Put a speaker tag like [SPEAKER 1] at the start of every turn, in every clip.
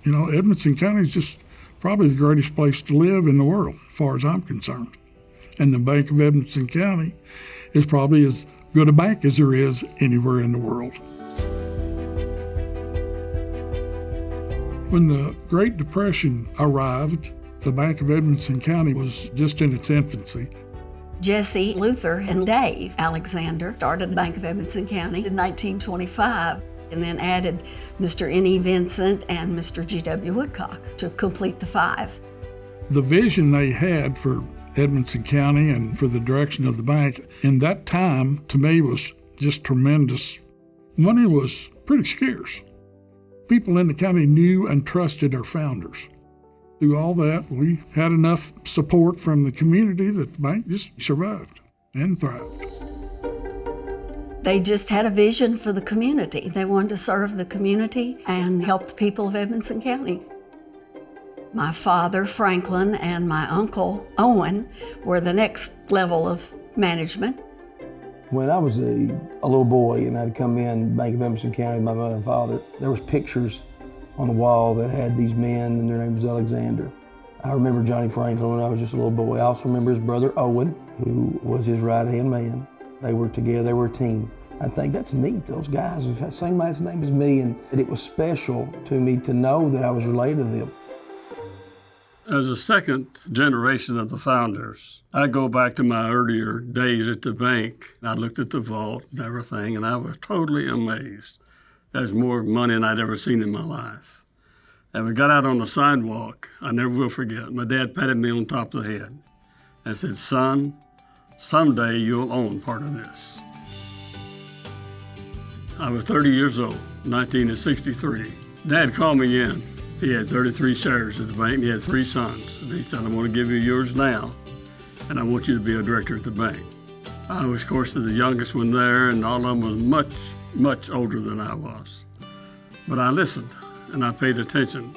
[SPEAKER 1] Edmonson County is just probably the greatest place to live in the world, as far as I'm concerned. And the Bank of Edmonson County is probably as good a bank as there is anywhere in the world. When the Great Depression arrived, the Bank of Edmonson County was just in its infancy.
[SPEAKER 2] Jesse, Luther, and Dave Alexander started Bank of Edmonson County in 1925 and then added Mr. N.E. Vincent and Mr. G.W. Woodcock to complete the five.
[SPEAKER 1] The vision they had for Edmonson County and for the direction of the bank in that time, to me, was just tremendous. Money was pretty scarce. People in the county knew and trusted our founders. Through all that, we had enough support from the community that the bank just survived and thrived.
[SPEAKER 2] They just had a vision for the community. They wanted to serve the community and help the people of Edmonson County. My father, Franklin, and my uncle, Owen, were the next level of management.
[SPEAKER 3] When I was a little boy and I'd come in Bank of Edmonson County with my mother and father, there was pictures on the wall that had these men, and their name was Alexander. I remember Johnny Franklin when I was just a little boy. I also remember his brother Owen, who was his right-hand man. They were together, they were a team. I think that's neat, those guys have the same last name as me, and it was special to me to know that I was related to them.
[SPEAKER 4] As a second generation of the founders, I go back to my earlier days at the bank. I looked at the vault and everything, and I was totally amazed. There's more money than I'd ever seen in my life. And we got out on the sidewalk, I never will forget. My dad patted me on top of the head and said, "Son, someday you'll own part of this." I was 30 years old, 1963. Dad called me in. He had 33 shares at the bank, and he had 3 sons. And he said, "I'm going to give you yours now, and I want you to be a director at the bank." I was, of course, the youngest one there, and all of them was much older than I was. But I listened, and I paid attention.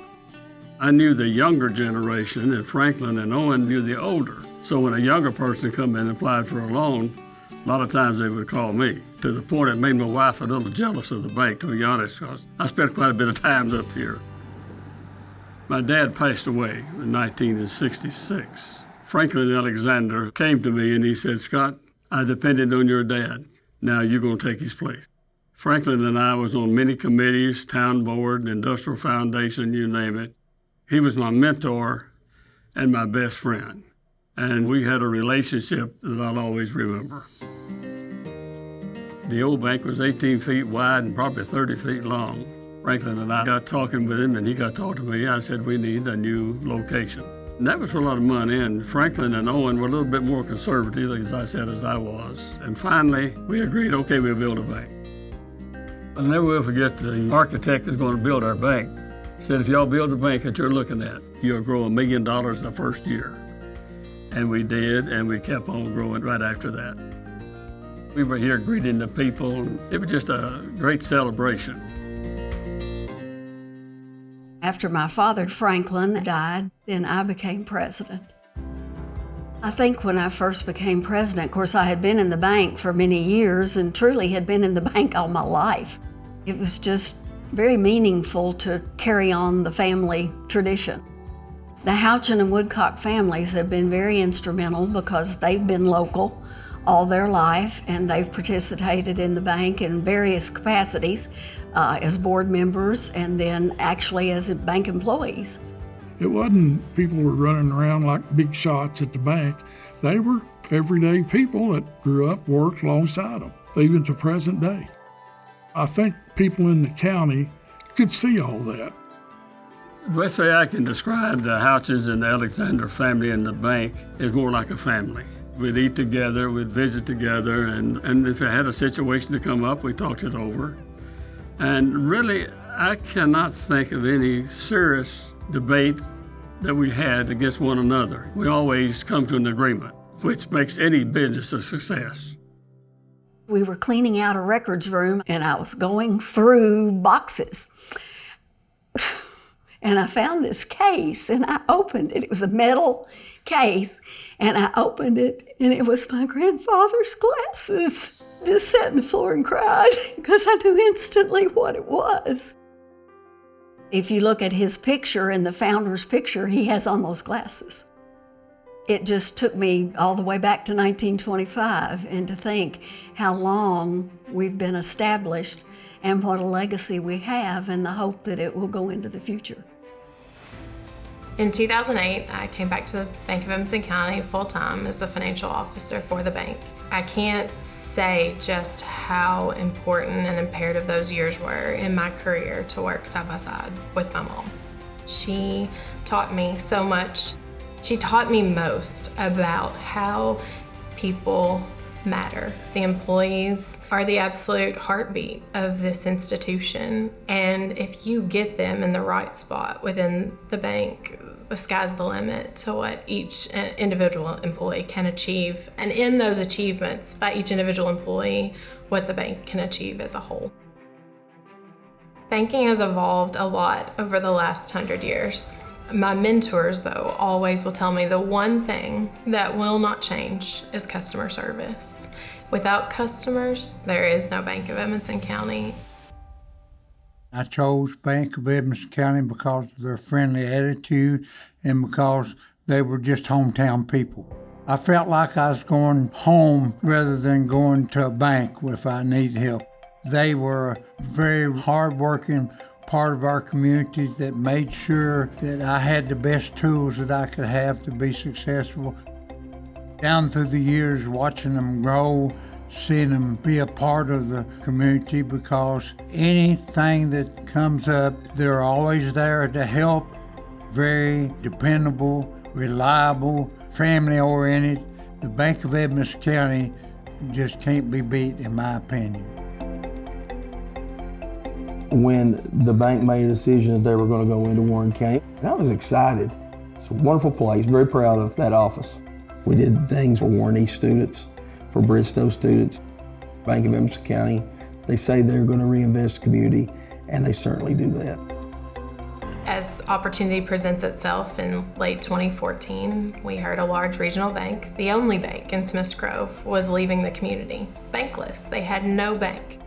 [SPEAKER 4] I knew the younger generation, and Franklin and Owen knew the older. So when a younger person come in and applied for a loan, a lot of times they would call me, to the point it made my wife a little jealous of the bank, to be honest, because I spent quite a bit of time up here. My dad passed away in 1966. Franklin Alexander came to me and he said, "Scott, I depended on your dad. Now you're going to take his place." Franklin and I was on many committees, town board, industrial foundation, you name it. He was my mentor and my best friend. And we had a relationship that I'll always remember. The old bank was 18 feet wide and probably 30 feet long. Franklin and I got talking with him, and he got talking to me. I said, "We need a new location." And that was for a lot of money, and Franklin and Owen were a little bit more conservative, as I said, as I was. And finally, we agreed, okay, we'll build a bank. I'll never will forget the architect that's going to build our bank said, "If y'all build the bank that you're looking at, you'll grow $1 million the first year." And we did, and we kept on growing right after that. We were here greeting the people, and it was just a great celebration.
[SPEAKER 2] After my father, Franklin, died, then I became president. I think when I first became president, of course, I had been in the bank for many years and truly had been in the bank all my life. It was just very meaningful to carry on the family tradition. The Houchin and Woodcock families have been very instrumental because they've been local all their life, and they've participated in the bank in various capacities as board members and then actually as bank employees.
[SPEAKER 1] It wasn't people were running around like big shots at the bank. They were everyday people that grew up, worked alongside them, even to present day. I think people in the county could see all that.
[SPEAKER 4] The best way I can describe the Houchins and the Alexander family in the bank is more like a family. We'd eat together, we'd visit together, and if it had a situation to come up, we talked it over. And really, I cannot think of any serious debate that we had against one another. We always come to an agreement, which makes any business a success.
[SPEAKER 2] We were cleaning out a records room, and I was going through boxes. And I found this case, and I opened it. It was a metal case, and I opened it, and it was my grandfather's glasses. Just sat on the floor and cried because I knew instantly what it was. If you look at his picture and the founder's picture, he has on those glasses. It just took me all the way back to 1925 and to think how long we've been established and what a legacy we have and the hope that it will go into the future.
[SPEAKER 5] In 2008, I came back to the Bank of Edmonson County full-time as the financial officer for the bank. I can't say just how important and imperative those years were in my career to work side by side with my mom. She taught me so much. She taught me most about how people matter. The employees are the absolute heartbeat of this institution, and if you get them in the right spot within the bank, the sky's the limit to what each individual employee can achieve, and in those achievements by each individual employee, what the bank can achieve as a whole. Banking has evolved a lot over the last 100 years. My mentors, though, always will tell me the one thing that will not change is customer service. Without customers, there is no Bank of Edmonson County.
[SPEAKER 6] I chose Bank of Edmonson County because of their friendly attitude and because they were just hometown people. I felt like I was going home rather than going to a bank if I needed help. They were a very hardworking part of our community that made sure that I had the best tools that I could have to be successful. Down through the years, watching them grow, seeing them be a part of the community, because anything that comes up, they're always there to help. Very dependable, reliable, family-oriented. The Bank of Edmonson County just can't be beat, in my opinion.
[SPEAKER 3] When the bank made a decision that they were going to go into Warren County, and I was excited. It's a wonderful place, very proud of that office. We did things for Warren East students, for Bristow students. Bank of Edmonson County, they say they're going to reinvest the community, and they certainly do that.
[SPEAKER 5] As opportunity presents itself in late 2014, we heard a large regional bank, the only bank in Smiths Grove, was leaving the community. Bankless, they had no bank.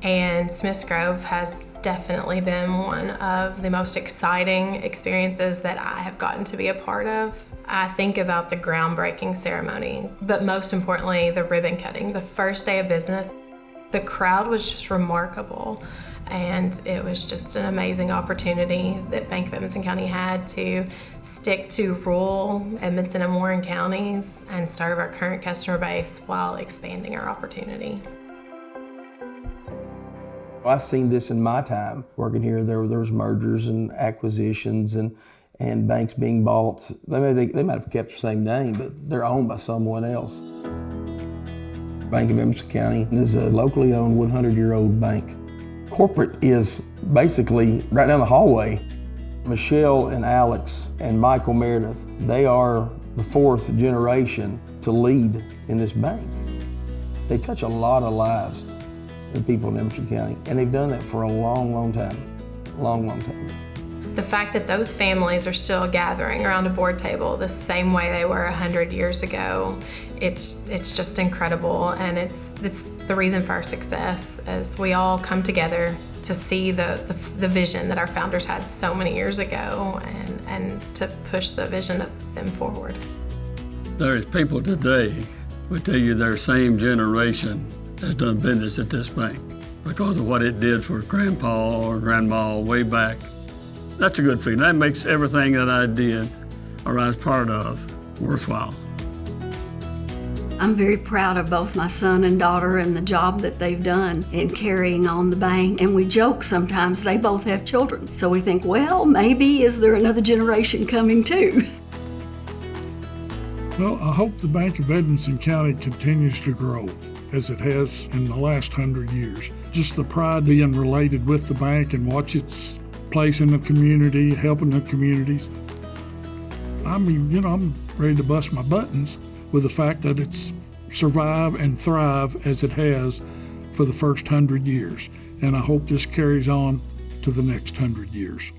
[SPEAKER 5] And Smiths Grove has definitely been one of the most exciting experiences that I have gotten to be a part of. I think about the groundbreaking ceremony, but most importantly, the ribbon cutting, the first day of business. The crowd was just remarkable, and it was just an amazing opportunity that Bank of Edmonson County had to stick to rural Edmonson and Warren counties and serve our current customer base while expanding our opportunity.
[SPEAKER 3] I've seen this in my time working here. There was mergers and acquisitions and banks being bought. They might have kept the same name, but they're owned by someone else. Bank of Edmonson County is a locally owned 100-year-old bank. Corporate is basically right down the hallway. Michelle and Alex and Michael Meredith, they are the fourth generation to lead in this bank. They touch a lot of lives. The people in Edmonson County, and they've done that for a long, long time. Long time.
[SPEAKER 5] The fact that those families are still gathering around a board table the same way they were 100 years ago, it's just incredible, and it's the reason for our success as we all come together to see the vision that our founders had so many years ago and to push the vision of them forward.
[SPEAKER 4] There's people today would tell you their same generation has done business at this bank because of what it did for grandpa or grandma way back. That's a good feeling. That makes everything that I did or I was part of worthwhile.
[SPEAKER 2] I'm very proud of both my son and daughter and the job that they've done in carrying on the bank. And we joke sometimes they both have children. So we think, well, maybe is there another generation coming too?
[SPEAKER 1] Well, I hope the Bank of Edmonson County continues to grow as it has in the last 100 years. Just the pride being related with the bank and watch its place in the community, helping the communities. I mean, I'm ready to bust my buttons with the fact that it's survive and thrive as it has for the first 100 years. And I hope this carries on to the next 100 years.